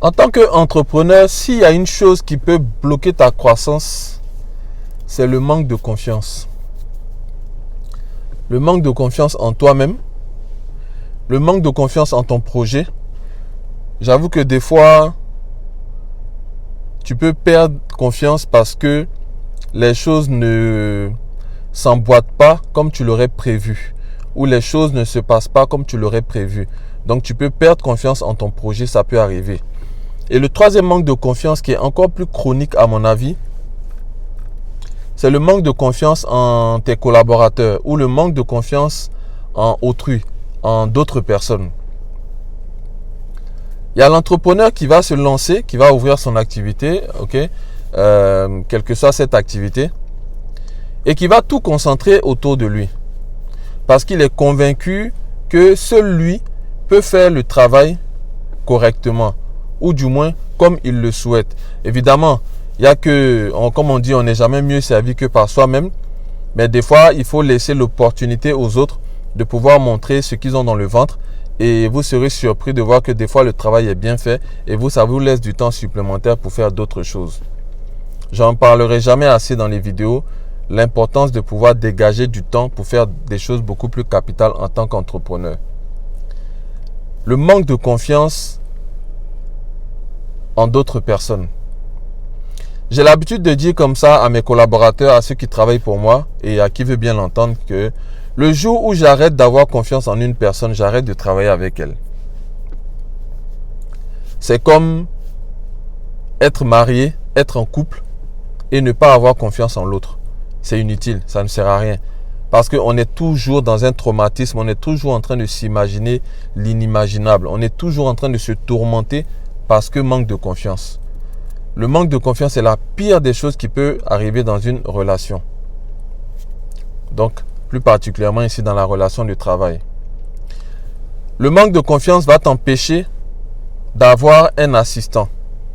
En tant qu'entrepreneur, s'il y a une chose qui peut bloquer ta croissance, c'est le manque de confiance. Le manque de confiance en toi-même, le manque de confiance en ton projet. J'avoue que des fois, tu peux perdre confiance parce que les choses ne s'emboîtent pas comme tu l'aurais prévu, ou les choses ne se passent pas comme tu l'aurais prévu. Donc tu peux perdre confiance en ton projet, ça peut arriver. Et le troisième manque de confiance qui est encore plus chronique à mon avis, c'est le manque de confiance en tes collaborateurs ou le manque de confiance en autrui, en d'autres personnes. Il y a l'entrepreneur qui va se lancer, qui va ouvrir son activité, quelle que soit cette activité, et qui va tout concentrer autour de lui. Parce qu'il est convaincu que seul lui peut faire le travail correctement, ou du moins comme il le souhaite. Évidemment, il y a que, comme on dit, on n'est jamais mieux servi que par soi-même, mais des fois, il faut laisser l'opportunité aux autres de pouvoir montrer ce qu'ils ont dans le ventre. Et vous serez surpris de voir que des fois le travail est bien fait et ça vous laisse du temps supplémentaire pour faire d'autres choses. J'en parlerai jamais assez dans les vidéos, l'importance de pouvoir dégager du temps pour faire des choses beaucoup plus capitales en tant qu'entrepreneur. Le manque de confiance en d'autres personnes. J'ai l'habitude de dire comme ça à mes collaborateurs, à ceux qui travaillent pour moi et à qui veut bien l'entendre, que le jour où j'arrête d'avoir confiance en une personne, j'arrête de travailler avec elle. C'est comme être marié, être en couple et ne pas avoir confiance en l'autre. C'est inutile, ça ne sert à rien. Parce qu'on est toujours dans un traumatisme, on est toujours en train de s'imaginer l'inimaginable. On est toujours en train de se tourmenter parce que manque de confiance. Le manque de confiance est la pire des choses qui peut arriver dans une relation. Donc, plus particulièrement ici dans la relation de travail. Le manque de confiance va t'empêcher d'avoir un assistant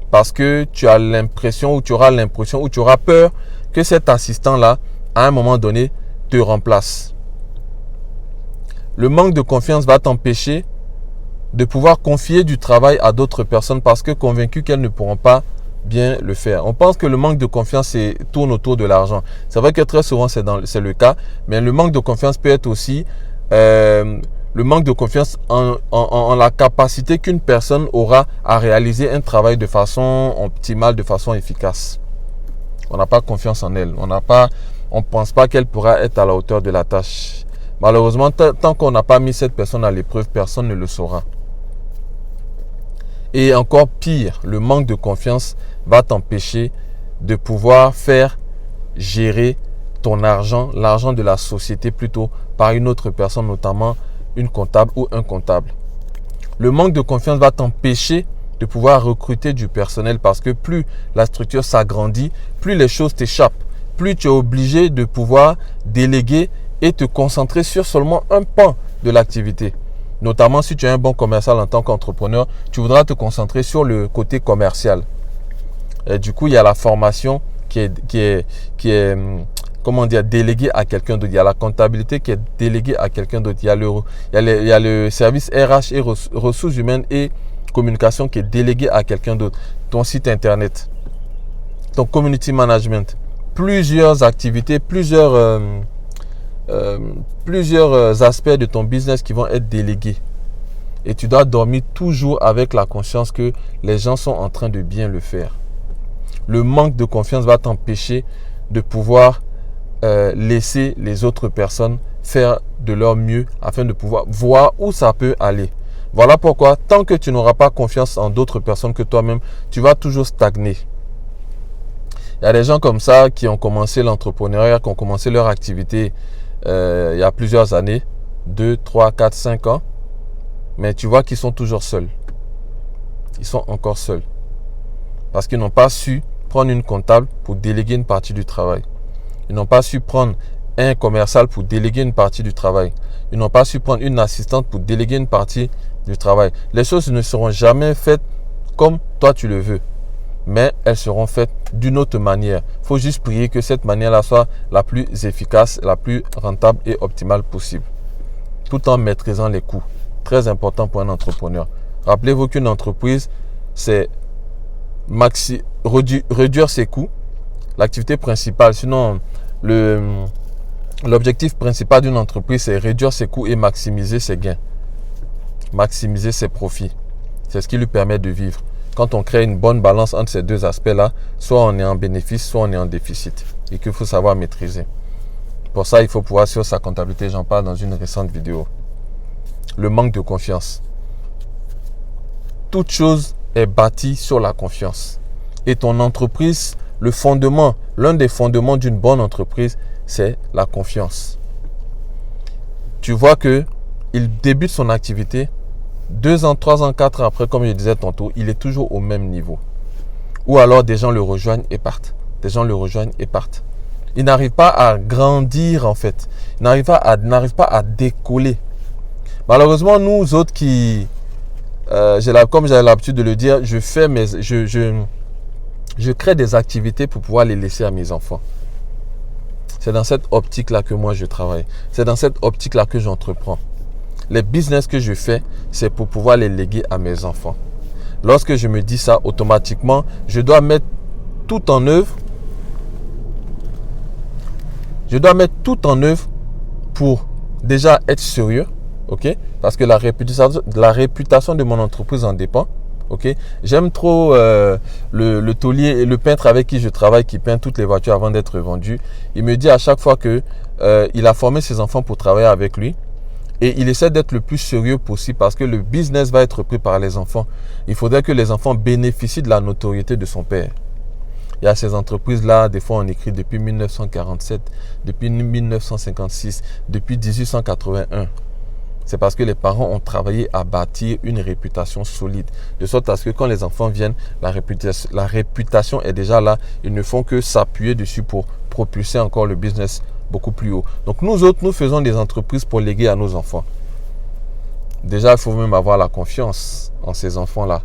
parce que tu as l'impression ou tu auras l'impression ou tu auras peur que cet assistant-là, à un moment donné, te remplace. Le manque de confiance va t'empêcher de pouvoir confier du travail à d'autres personnes parce que convaincu qu'elles ne pourront pas bien le faire. On pense que le manque de confiance tourne autour de l'argent. C'est vrai que très souvent c'est le cas, mais le manque de confiance peut être aussi le manque de confiance en la capacité qu'une personne aura à réaliser un travail de façon optimale, de façon efficace. On n'a pas confiance en elle. On ne pense pas qu'elle pourra être à la hauteur de la tâche. Malheureusement, tant qu'on n'a pas mis cette personne à l'épreuve, personne ne le saura. Et encore pire, le manque de confiance va t'empêcher de pouvoir faire gérer ton argent, l'argent de la société plutôt, par une autre personne, notamment une comptable ou un comptable. Le manque de confiance va t'empêcher de pouvoir recruter du personnel parce que plus la structure s'agrandit, plus les choses t'échappent, plus tu es obligé de pouvoir déléguer et te concentrer sur seulement un pan de l'activité. Notamment si tu es un bon commercial en tant qu'entrepreneur, tu voudras te concentrer sur le côté commercial. Et du coup, il y a la formation qui est déléguée à quelqu'un d'autre. Il y a la comptabilité qui est déléguée à quelqu'un d'autre. Il y a le service RH et ressources humaines et communication qui est délégué à quelqu'un d'autre. Ton site internet, ton community management, plusieurs activités, plusieurs aspects de ton business qui vont être délégués. Et tu dois dormir toujours avec la conscience que les gens sont en train de bien le faire. Le manque de confiance va t'empêcher de pouvoir laisser les autres personnes faire de leur mieux afin de pouvoir voir où ça peut aller. Voilà pourquoi, tant que tu n'auras pas confiance en d'autres personnes que toi-même, tu vas toujours stagner. Il y a des gens comme ça qui ont commencé l'entrepreneuriat, qui ont commencé leur activité il y a plusieurs années, 2, 3, 4, 5 ans. Mais tu vois qu'ils sont toujours seuls. Ils sont encore seuls. Parce qu'ils n'ont pas su prendre une comptable pour déléguer une partie du travail. Ils n'ont pas su prendre un commercial pour déléguer une partie du travail. Ils n'ont pas su prendre une assistante pour déléguer une partie du travail. Les choses ne seront jamais faites comme toi tu le veux. Mais elles seront faites d'une autre manière. Il faut juste prier que cette manière-là soit la plus efficace, la plus rentable et optimale possible. Tout en maîtrisant les coûts. Très important pour un entrepreneur. Rappelez-vous qu'une entreprise, c'est réduire ses coûts. L'activité principale, sinon l'objectif principal d'une entreprise, c'est réduire ses coûts et maximiser ses gains, maximiser ses profits. C'est ce qui lui permet de vivre. Quand on crée une bonne balance entre ces deux aspects-là, soit on est en bénéfice, soit on est en déficit, et qu'il faut savoir maîtriser. Pour ça, il faut pouvoir suivre sa comptabilité. J'en parle dans une récente vidéo. Le manque de confiance. Toute chose est bâtie sur la confiance. Et ton entreprise, l'un des fondements d'une bonne entreprise, c'est la confiance. Tu vois qu'il débute son activité, 2 ans, 3 ans, 4 ans après, comme je disais tantôt, il est toujours au même niveau. Ou alors des gens le rejoignent et partent. Des gens le rejoignent et partent. Il n'arrive pas à grandir en fait. Il n'arrive pas à décoller. Malheureusement, nous autres qui, comme j'avais l'habitude de le dire, je crée des activités pour pouvoir les laisser à mes enfants. C'est dans cette optique-là que moi je travaille. C'est dans cette optique-là que j'entreprends. Les business que je fais, c'est pour pouvoir les léguer à mes enfants. Lorsque je me dis ça, automatiquement, je dois mettre tout en œuvre. Je dois mettre tout en œuvre pour déjà être sérieux, ok? Parce que la réputation de mon entreprise en dépend, ok? J'aime trop le taulier et le peintre avec qui je travaille, qui peint toutes les voitures avant d'être vendues. Il me dit à chaque fois que il a formé ses enfants pour travailler avec lui. Et il essaie d'être le plus sérieux possible parce que le business va être pris par les enfants. Il faudrait que les enfants bénéficient de la notoriété de son père. Il y a ces entreprises-là, des fois on écrit depuis 1947, depuis 1956, depuis 1881. C'est parce que les parents ont travaillé à bâtir une réputation solide. De sorte à ce que quand les enfants viennent, la réputation est déjà là. Ils ne font que s'appuyer dessus pour propulser encore le business beaucoup plus haut. Donc nous autres, nous faisons des entreprises pour léguer à nos enfants. Déjà, il faut même avoir la confiance en ces enfants-là.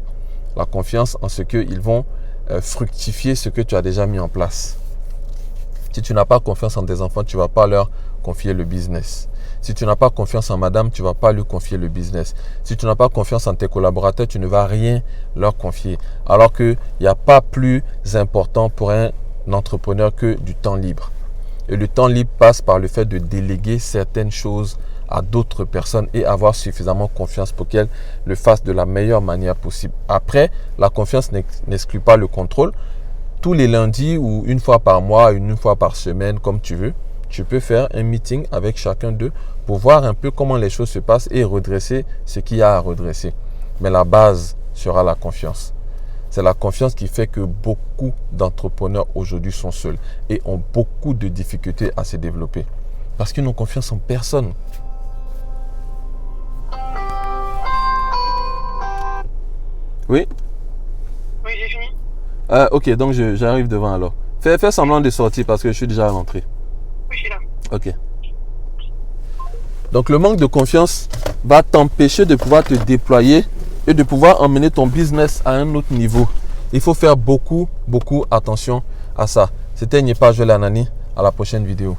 La confiance en ce qu'ils vont fructifier ce que tu as déjà mis en place. Si tu n'as pas confiance en tes enfants, tu ne vas pas leur confier le business. Si tu n'as pas confiance en madame, tu ne vas pas lui confier le business. Si tu n'as pas confiance en tes collaborateurs, tu ne vas rien leur confier. Alors qu'il n'y a pas plus important pour un entrepreneur que du temps libre. Et le temps libre passe par le fait de déléguer certaines choses à d'autres personnes et avoir suffisamment confiance pour qu'elles le fassent de la meilleure manière possible. Après, la confiance n'exclut pas le contrôle. Tous les lundis ou une fois par mois, une fois par semaine, comme tu veux, tu peux faire un meeting avec chacun d'eux pour voir un peu comment les choses se passent et redresser ce qu'il y a à redresser. Mais la base sera la confiance. C'est la confiance qui fait que beaucoup d'entrepreneurs aujourd'hui sont seuls et ont beaucoup de difficultés à se développer. Parce qu'ils n'ont confiance en personne. Oui? Oui, j'ai fini. Ok, donc j'arrive devant alors. Fais semblant de sortir parce que je suis déjà à l'entrée. Oui, je suis là. Ok. Donc le manque de confiance va t'empêcher de pouvoir te déployer et de pouvoir emmener ton business à un autre niveau. Il faut faire beaucoup attention à ça. C'était Nyepa Joel Anani. À la prochaine vidéo.